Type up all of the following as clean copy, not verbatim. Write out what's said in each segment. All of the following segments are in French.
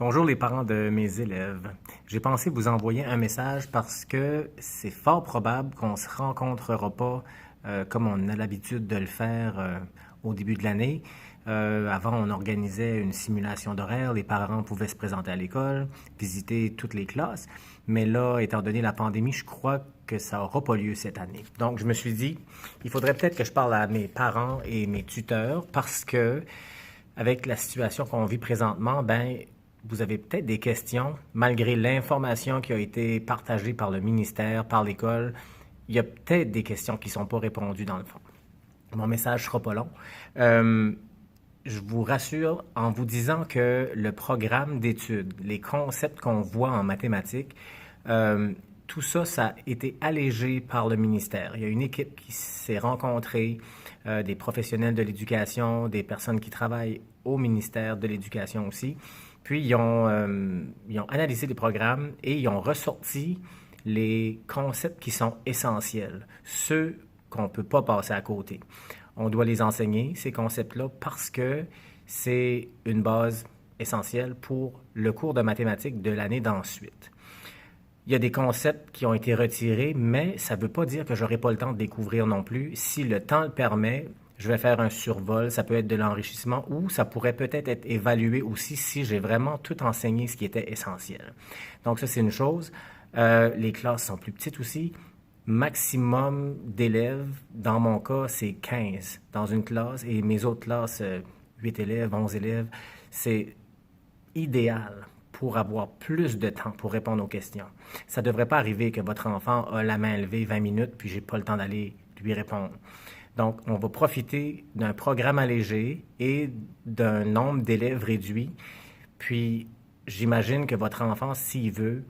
Bonjour les parents de mes élèves. J'ai pensé vous envoyer un message parce que c'est fort probable qu'on ne se rencontrera pas comme on a l'habitude de le faire au début de l'année. Avant, on organisait une simulation d'horaire, les parents pouvaient se présenter à l'école, visiter toutes les classes, mais là, étant donné la pandémie, je crois que ça n'aura pas lieu cette année. Donc, je me suis dit, il faudrait peut-être que je parle à mes parents et mes tuteurs parce que avec la situation qu'on vit présentement, ben, vous avez peut-être des questions, malgré l'information qui a été partagée par le ministère, par l'école. Il y a peut-être des questions qui ne sont pas répondues dans le fond. Mon message ne sera pas long. Euh, je vous rassure en vous disant que le programme d'études, les concepts qu'on voit en mathématiques, euh, tout ça, ça a été allégé par le ministère. Il y a une équipe qui s'est rencontrée, des professionnels de l'éducation, des personnes qui travaillent au ministère de l'Éducation aussi. Puis, ils ont analysé les programmes et ils ont ressorti les concepts qui sont essentiels, ceux qu'on ne peut pas passer à côté. On doit les enseigner, ces concepts-là, parce que c'est une base essentielle pour le cours de mathématiques de l'année d'ensuite. Il y a des concepts qui ont été retirés, mais ça ne veut pas dire que je n'aurai pas le temps de découvrir non plus. Si le temps le permet, je vais faire un survol, ça peut être de l'enrichissement ou ça pourrait peut-être être évalué aussi si j'ai vraiment tout enseigné ce qui était essentiel. Donc ça, c'est une chose. Les classes sont plus petites aussi. Maximum d'élèves, dans mon cas, c'est 15 dans une classe et mes autres classes, 8 élèves, 11 élèves, c'est idéal pour avoir plus de temps pour répondre aux questions. Ça ne devrait pas arriver que votre enfant a la main levée 20 minutes puis j'ai pas le temps d'aller lui répondre. Donc, on va profiter d'un programme allégé et d'un nombre d'élèves réduit. Puis, j'imagine que votre enfant, s'il veut,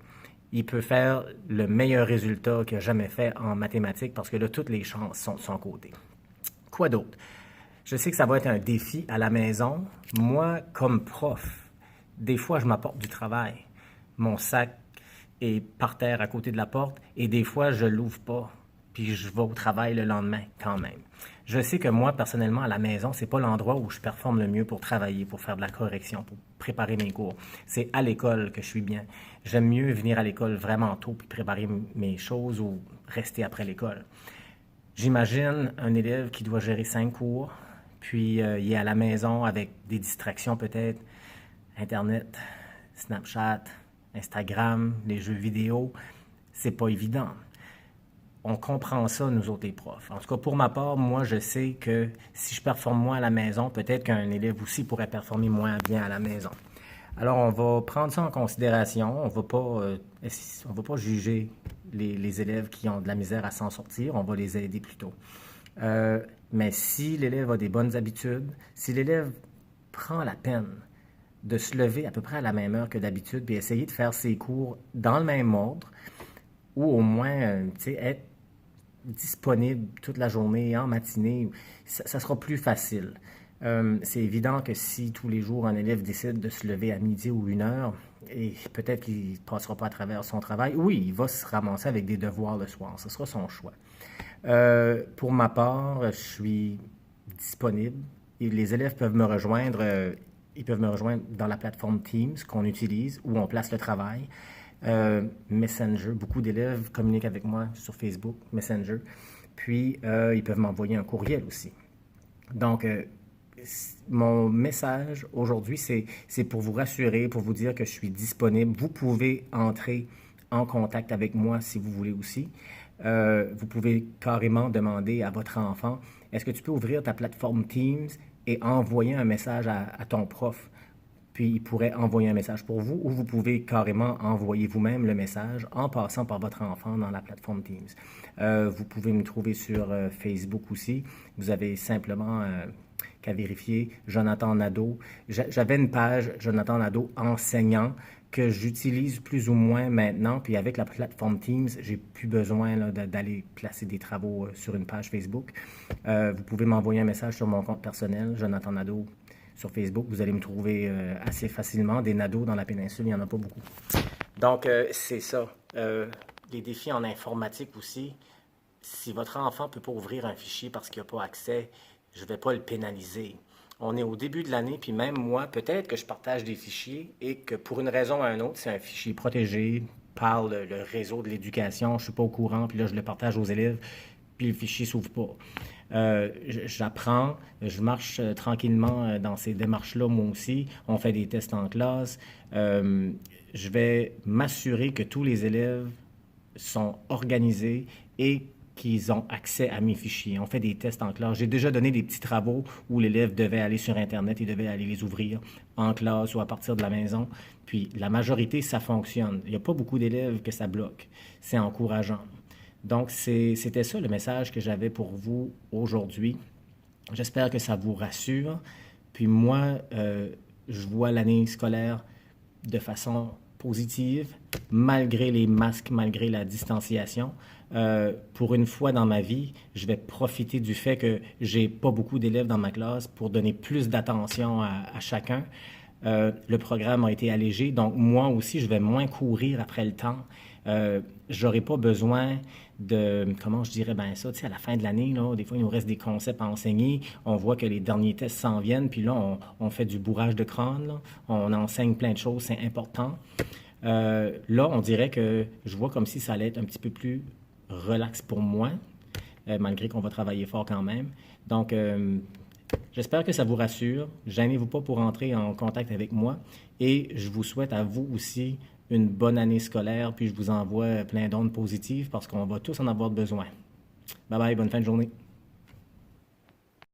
il peut faire le meilleur résultat qu'il a jamais fait en mathématiques parce que là, toutes les chances sont de son côté. Quoi d'autre? Je sais que ça va être un défi à la maison. Moi, comme prof, des fois, je m'apporte du travail. Mon sac est par terre à côté de la porte et des fois, je l'ouvre pas. Puis je vais au travail le lendemain quand même. Je sais que moi, personnellement, à la maison, c'est pas l'endroit où je performe le mieux pour travailler, pour faire de la correction, pour préparer mes cours. C'est à l'école que je suis bien. J'aime mieux venir à l'école vraiment tôt puis préparer mes choses ou rester après l'école. J'imagine un élève qui doit gérer 5 cours, puis il est à la maison avec des distractions peut-être, Internet, Snapchat, Instagram, les jeux vidéo. C'est pas évident. On comprend ça, nous autres les profs. En tout cas, pour ma part, moi, je sais que si je performe moins à la maison, peut-être qu'un élève aussi pourrait performer moins bien à la maison. Alors, on va prendre ça en considération. On va pas juger les élèves qui ont de la misère à s'en sortir. On va les aider plutôt. Mais si l'élève a des bonnes habitudes, si l'élève prend la peine de se lever à peu près à la même heure que d'habitude, puis essayer de faire ses cours dans le même ordre, ou au moins, être disponible toute la journée, en matinée, ça sera plus facile. C'est évident que si tous les jours un élève décide de se lever à midi ou 1 heure, et peut-être qu'il ne passera pas à travers son travail, oui, il va se ramasser avec des devoirs le soir. Ce sera son choix. Pour ma part, je suis disponible. Et les élèves peuvent me rejoindre. Ils peuvent me rejoindre dans la plateforme Teams qu'on utilise, où on place le travail. Messenger, beaucoup d'élèves communiquent avec moi sur Facebook, Messenger. Puis, ils peuvent m'envoyer un courriel aussi. Donc, mon message aujourd'hui, c'est pour vous rassurer, pour vous dire que je suis disponible. Vous pouvez entrer en contact avec moi si vous voulez aussi. Vous pouvez carrément demander à votre enfant, est-ce que tu peux ouvrir ta plateforme Teams et envoyer un message à ton prof? Puis il pourrait envoyer un message pour vous ou vous pouvez carrément envoyer vous-même le message en passant par votre enfant dans la plateforme Teams. Vous pouvez me trouver sur Facebook aussi. Vous avez simplement qu'à vérifier Jonathan Nadeau. J'avais une page Jonathan Nadeau enseignant que j'utilise plus ou moins maintenant. Puis avec la plateforme Teams, j'ai plus besoin d'aller placer des travaux sur une page Facebook. Vous pouvez m'envoyer un message sur mon compte personnel, Jonathan Nadeau, sur Facebook. Vous allez me trouver assez facilement. Des Nadeaux dans la péninsule, il n'y en a pas beaucoup. Donc, c'est ça. Les défis en informatique aussi. Si votre enfant ne peut pas ouvrir un fichier parce qu'il n'a pas accès, je ne vais pas le pénaliser. On est au début de l'année, puis même moi, peut-être que je partage des fichiers et que pour une raison ou une autre, c'est un fichier protégé par le réseau de l'éducation, je ne suis pas au courant, puis là, je le partage aux élèves, puis le fichier ne s'ouvre pas. J'apprends, je marche tranquillement dans ces démarches-là, moi aussi. On fait des tests en classe. Euh, je vais m'assurer que tous les élèves sont organisés et qu'ils ont accès à mes fichiers. On fait des tests en classe. J'ai déjà donné des petits travaux où l'élève devait aller sur Internet, il devait aller les ouvrir en classe ou à partir de la maison. Puis la majorité, ça fonctionne. Il n'y a pas beaucoup d'élèves que ça bloque. C'est encourageant. Donc, c'était ça le message que j'avais pour vous aujourd'hui. J'espère que ça vous rassure. Puis moi, je vois l'année scolaire de façon positive, malgré les masques, malgré la distanciation. Pour une fois dans ma vie, je vais profiter du fait que j'ai pas beaucoup d'élèves dans ma classe pour donner plus d'attention à chacun. Le programme a été allégé, donc moi aussi, je vais moins courir après le temps. J'aurai pas besoin de, comment je dirais ben ça, tu sais, à la fin de l'année, là, des fois, il nous reste des concepts à enseigner. On voit que les derniers tests s'en viennent, puis là, on fait du bourrage de crâne, là. On enseigne plein de choses, c'est important. Là, on dirait que je vois comme si ça allait être un petit peu plus relax pour moi, malgré qu'on va travailler fort quand même. Donc, j'espère que ça vous rassure. Gênez-vous pas pour entrer en contact avec moi. Et je vous souhaite à vous aussi une bonne année scolaire, puis je vous envoie plein d'ondes positives parce qu'on va tous en avoir besoin. Bye bye, bonne fin de journée.